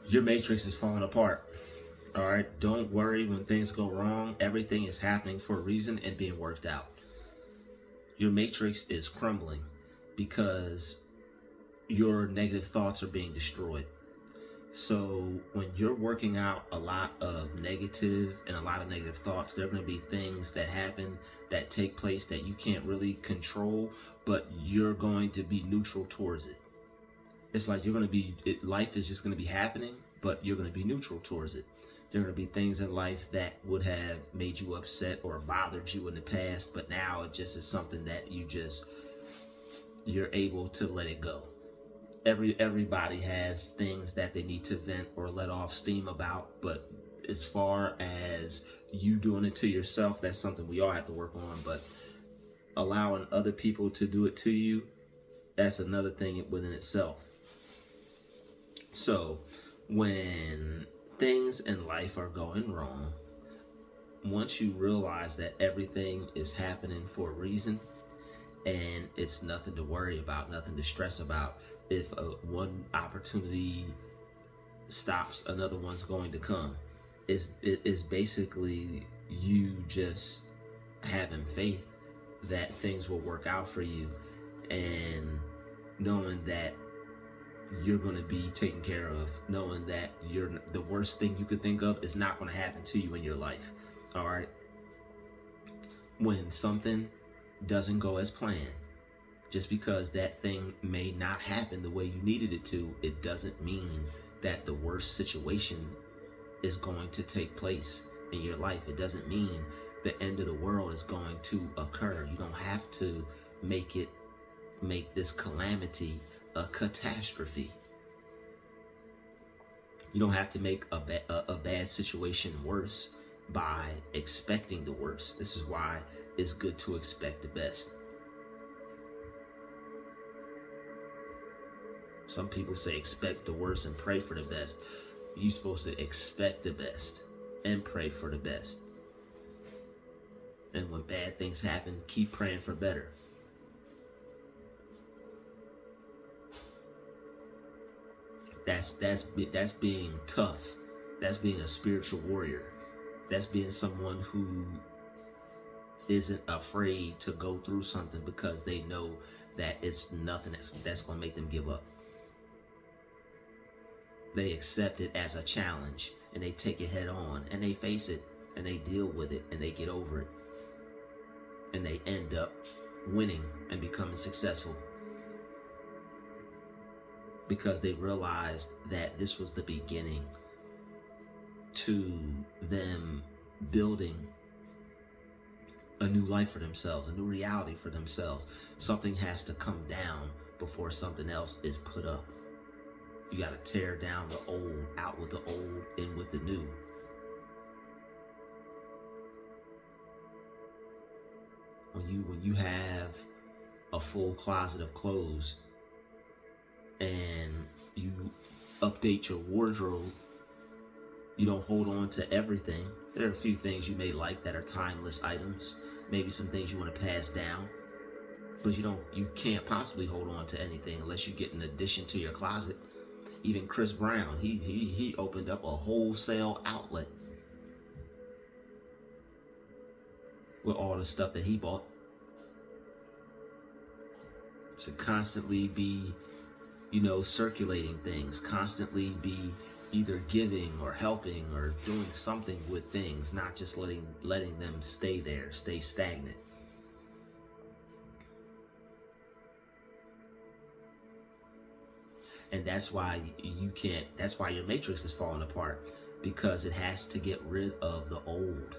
Your matrix is falling apart. All right, don't worry when things go wrong. Everything is happening for a reason and being worked out. Your matrix is crumbling because your negative thoughts are being destroyed. So when you're working out a lot of negative and a lot of negative thoughts, there are going to be things that happen, that take place that you can't really control, but you're going to be neutral towards it. It's like you're going to be, life is just going to be happening, but you're going to be neutral towards it. There are going to be things in life that would have made you upset or bothered you in the past, but now it just is something that you're able to let it go. Everybody has things that they need to vent or let off steam about, but as far as you doing it to yourself, that's something we all have to work on. But allowing other people to do it to you, that's another thing within itself. So when things in life are going wrong, once you realize that everything is happening for a reason and it's nothing to worry about, nothing to stress about, if one opportunity stops, another one's going to come. It's basically you just having faith that things will work out for you and knowing that you're going to be taken care of, knowing that the worst thing you could think of is not going to happen to you in your life. All right. When something doesn't go as planned, just because that thing may not happen the way you needed it to, it doesn't mean that the worst situation is going to take place in your life. It doesn't mean the end of the world is going to occur. You don't have to make this calamity a catastrophe. You don't have to make a bad situation worse by expecting the worst. This is why it's good to expect the best. Some people say expect the worst and pray for the best. You're supposed to expect the best and pray for the best. And when bad things happen, keep praying for better. That's being tough. That's being a spiritual warrior. That's being someone who isn't afraid to go through something because they know that it's nothing that's going to make them give up. They accept it as a challenge and they take it head on and they face it and they deal with it and they get over it. And they end up winning and becoming successful because they realized that this was the beginning to them building a new life for themselves, a new reality for themselves. Something has to come down before something else is put up. You got to tear down the old, out with the old, in with the new. When you have a full closet of clothes and you update your wardrobe, you don't hold on to everything. There are a few things you may like that are timeless items, maybe some things you want to pass down, but you can't possibly hold on to anything unless you get an addition to your closet. Even Chris Brown, he opened up a wholesale outlet with all the stuff that he bought. Should constantly be, circulating things, constantly be either giving or helping or doing something with things, not just letting them stay there, stay stagnant. And that's why that's why your matrix is falling apart, because it has to get rid of the old.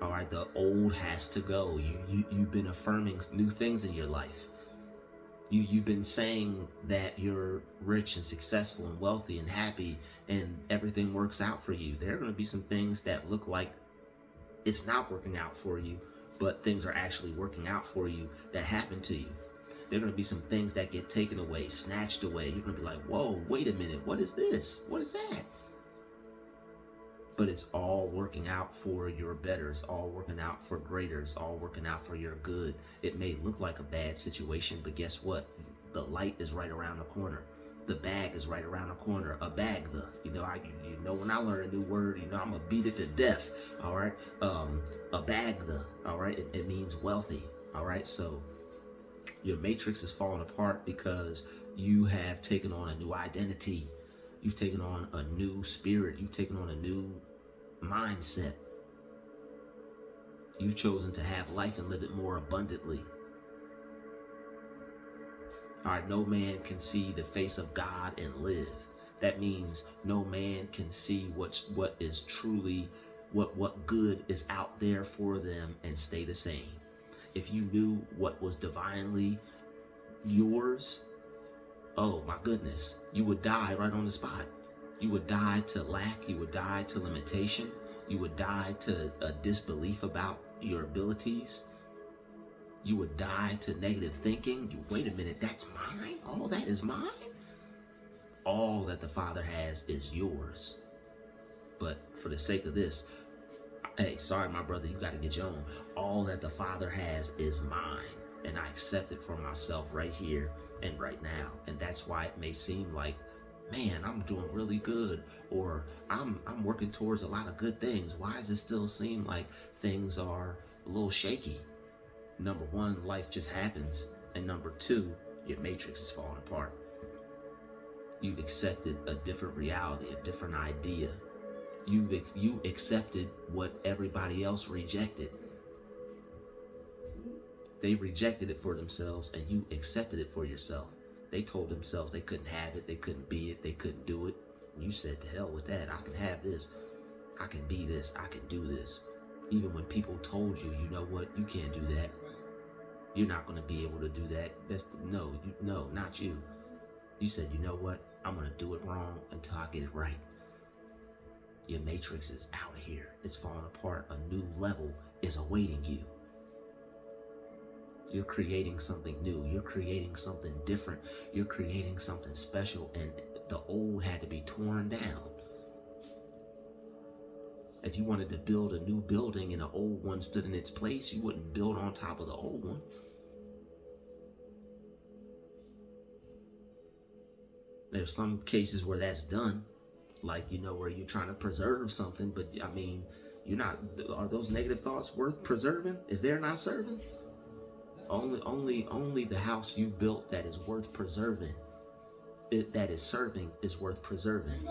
All right, the old has to go. You've been affirming new things in your life. You've been saying that you're rich and successful and wealthy and happy and everything works out for you. There are going to be some things that look like it's not working out for you, but things are actually working out for you that happen to you. There are going to be some things that get taken away, snatched away. You're going to be like, whoa, wait a minute. What is this? What is that? But it's all working out for your better. It's all working out for greater. It's all working out for your good. It may look like a bad situation, but guess what? The light is right around the corner. the bag is right around the corner. A bag the, you know, when I learn a new word, you know, I'm gonna beat it to death. All right. A bag the, all right. It means wealthy. All right. So your matrix is falling apart because you have taken on a new identity. You've taken on a new spirit. You've taken on a new mindset. You've chosen to have life and live it more abundantly. All right, no man can see the face of God and live. That means no man can see what is truly, what good is out there for them and stay the same. If you knew what was divinely yours, oh my goodness, you would die right on the spot. You would die to lack. You would die to limitation. You would die to a disbelief about your abilities. You would die to negative thinking. Wait a minute, that's mine? All that is mine? All that the Father has is yours. But for the sake of this, hey, sorry, my brother, you got to get your own. All that the Father has is mine. And I accept it for myself right here and right now. And that's why it may seem like, man, I'm doing really good, or I'm working towards a lot of good things. Why does it still seem like things are a little shaky? Number one, life just happens. And number two, your matrix is falling apart. You've accepted a different reality, a different idea. You accepted what everybody else rejected. They rejected it for themselves, and you accepted it for yourself. They told themselves they couldn't have it, they couldn't be it, they couldn't do it. You said, to hell with that. I can have this. I can be this. I can do this. Even when people told you, you know what, you can't do that. You're not going to be able to do that. No, not you. You said, you know what, I'm going to do it wrong until I get it right. Your matrix is out here. It's falling apart. A new level is awaiting you. You're creating something new. You're creating something different. You're creating something special, and the old had to be torn down. If you wanted to build a new building and the old one stood in its place, you wouldn't build on top of the old one. There's some cases where that's done, like, you know, where you're trying to preserve something, but I mean, are those negative thoughts worth preserving if they're not serving? Only the house you built that is worth preserving, that is serving, is worth preserving.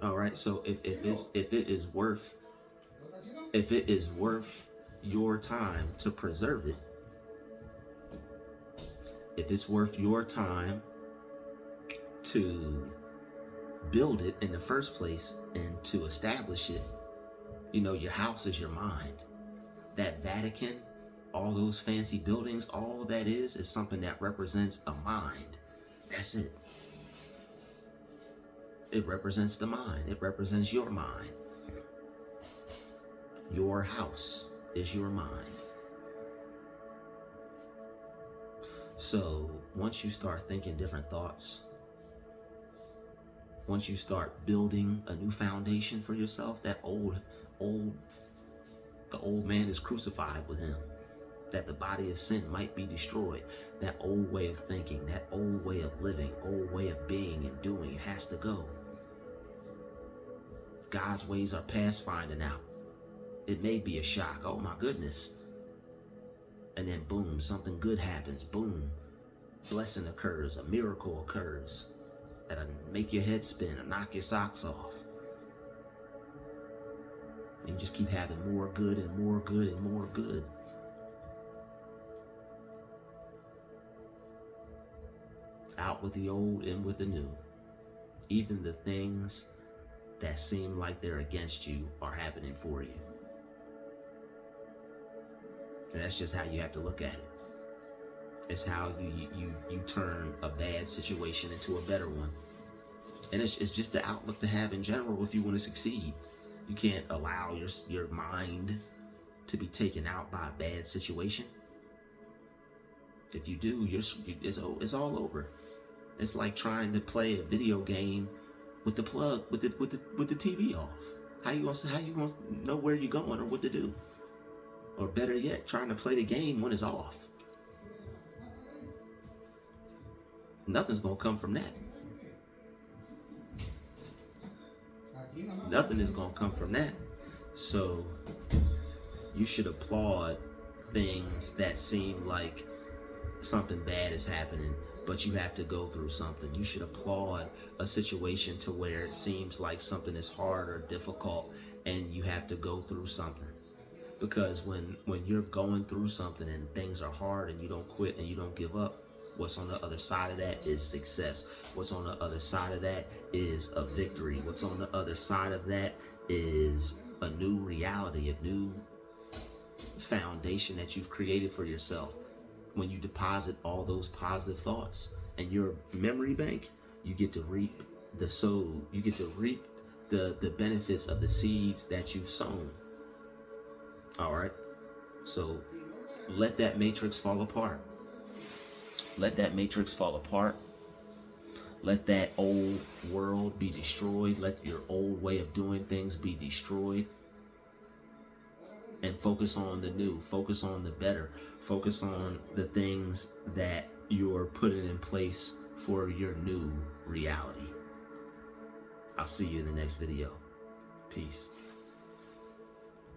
All right, so if it is worth your time to preserve it, if it's worth your time to build it in the first place and to establish it, you know, your house is your mind. That Vatican, all those fancy buildings, all that is something that represents a mind. That's it. It represents the mind. It represents your mind. Your house is your mind. So once you start thinking different thoughts, once you start building a new foundation for yourself, the old man is crucified with him, that the body of sin might be destroyed. That old way of thinking, that old way of living, old way of being and doing, it has to go. God's ways are past finding out. It may be a shock. Oh my goodness. And then boom, something good happens. Boom, blessing occurs, a miracle occurs that'll make your head spin and knock your socks off. And you just keep having more good and more good and more good. Out with the old, in with the new. Even the things that seem like they're against you are happening for you. And that's just how you have to look at it. It's how you turn a bad situation into a better one. And it's just the outlook to have in general if you want to succeed. You can't allow your mind to be taken out by a bad situation. If you do, it's all over. It's like trying to play a video game with the plug, with the TV off. How you gonna know where you're going or what to do? Or better yet, trying to play the game when it's off. Nothing's going to come from that. Nothing is going to come from that. So you should applaud things that seem like something bad is happening, but you have to go through something. You should applaud a situation to where it seems like something is hard or difficult and you have to go through something. Because when you're going through something and things are hard and you don't quit and you don't give up, what's on the other side of that is success. What's on the other side of that is a victory. What's on the other side of that is a new reality, a new foundation that you've created for yourself. When you deposit all those positive thoughts in your memory bank, you get to reap the soul. You get to reap the benefits of the seeds that you've sown. All right. So let that matrix fall apart. Let that matrix fall apart. Let that old world be destroyed. Let your old way of doing things be destroyed. And focus on the new. Focus on the better. Focus on the things that you're putting in place for your new reality. I'll see you in the next video. Peace.